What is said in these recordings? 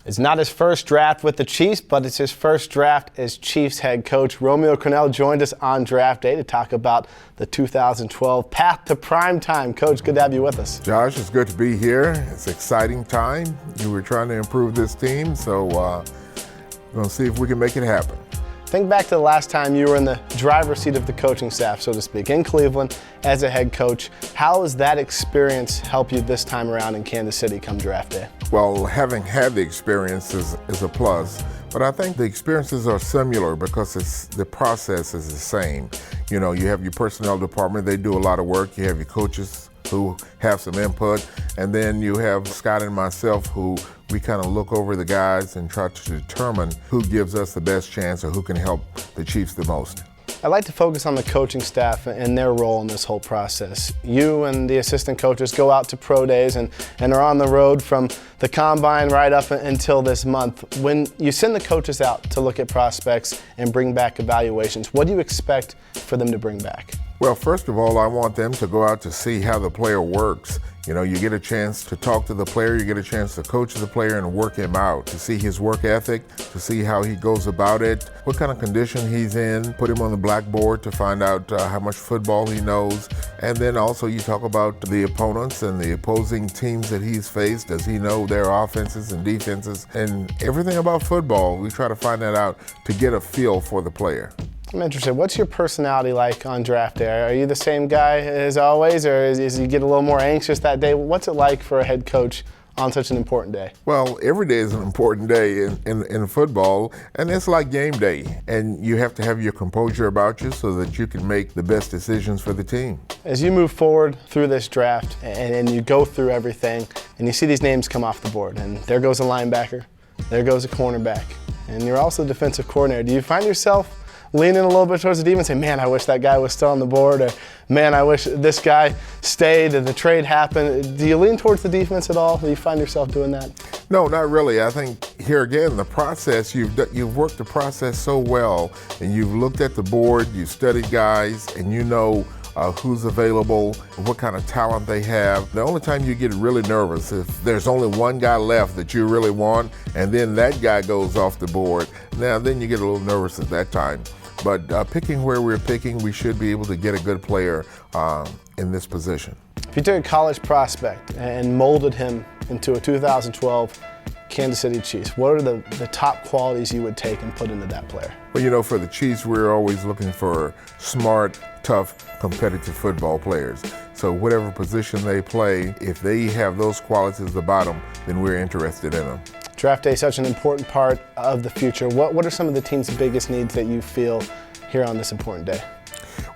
It's not his first draft with the Chiefs, but it's his first draft as Chiefs head coach. Romeo Crennel joined us on draft day to talk about the 2012 path to prime time. Coach, good to have you with us. Josh, it's good to be here. It's an exciting time. You were trying to improve this team, so we're going to see if we can make it happen. Think back to the last time you were in the driver's seat of the coaching staff, so to speak, in Cleveland as a head coach. How has that experience helped you this time around in Kansas City come draft day? Well, having had the experience is a plus, but I think the experiences are similar because the process is the same. You know, you have your personnel department, they do a lot of work. You have your coaches who have some input, and then you have Scott and myself who we kind of look over the guys and try to determine who gives us the best chance or who can help the Chiefs the most. I'd like to focus on the coaching staff and their role in this whole process. You and the assistant coaches go out to pro days and are on the road from the combine right up until this month. When you send the coaches out to look at prospects and bring back evaluations, what do you expect for them to bring back? Well, first of all, I want them to go out to see how the player works. You know, you get a chance to talk to the player, you get a chance to coach the player and work him out, to see his work ethic, to see how he goes about it, what kind of condition he's in, put him on the blackboard to find out how much football he knows. And then also you talk about the opponents and the opposing teams that he's faced. Does he know their offenses and defenses? And everything about football, we try to find that out to get a feel for the player. I'm interested. What's your personality like on draft day? Are you the same guy as always, or is you get a little more anxious that day? What's it like for a head coach on such an important day? Well, every day is an important day in football, and it's like game day. And you have to have your composure about you so that you can make the best decisions for the team. As you move forward through this draft and you go through everything, and you see these names come off the board, and there goes a linebacker, there goes a cornerback, and you're also defensive coordinator. Do you find yourself leaning a little bit towards the defense and say, man, I wish that guy was still on the board, or man, I wish this guy stayed and the trade happened? Do you lean towards the defense at all? Do you find yourself doing that? No, not really. I think here again, the process, you've worked the process so well, and you've looked at the board, you've studied guys, and you know who's available, what kind of talent they have. The only time you get really nervous if there's only one guy left that you really want, and then that guy goes off the board. Now, then you get a little nervous at that time. But picking where we're picking, we should be able to get a good player in this position. If you took a college prospect and molded him into a 2012 Kansas City Chiefs, what are the top qualities you would take and put into that player? Well, you know, for the Chiefs, we're always looking for smart, tough, competitive football players. So whatever position they play, if they have those qualities about them, then we're interested in them. Draft day is such an important part of the future. What are some of the team's biggest needs that you feel here on this important day?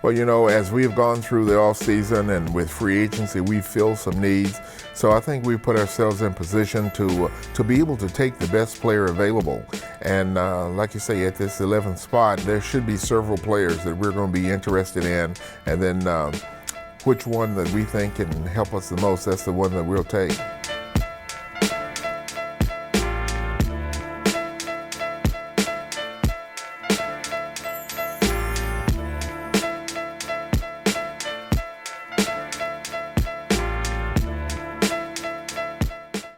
Well, you know, as we've gone through the offseason and with free agency, we've filled some needs. So I think we've put ourselves in position to be able to take the best player available. And like you say, at this 11th spot, there should be several players that we're going to be interested in. And then which one that we think can help us the most, that's the one that we'll take.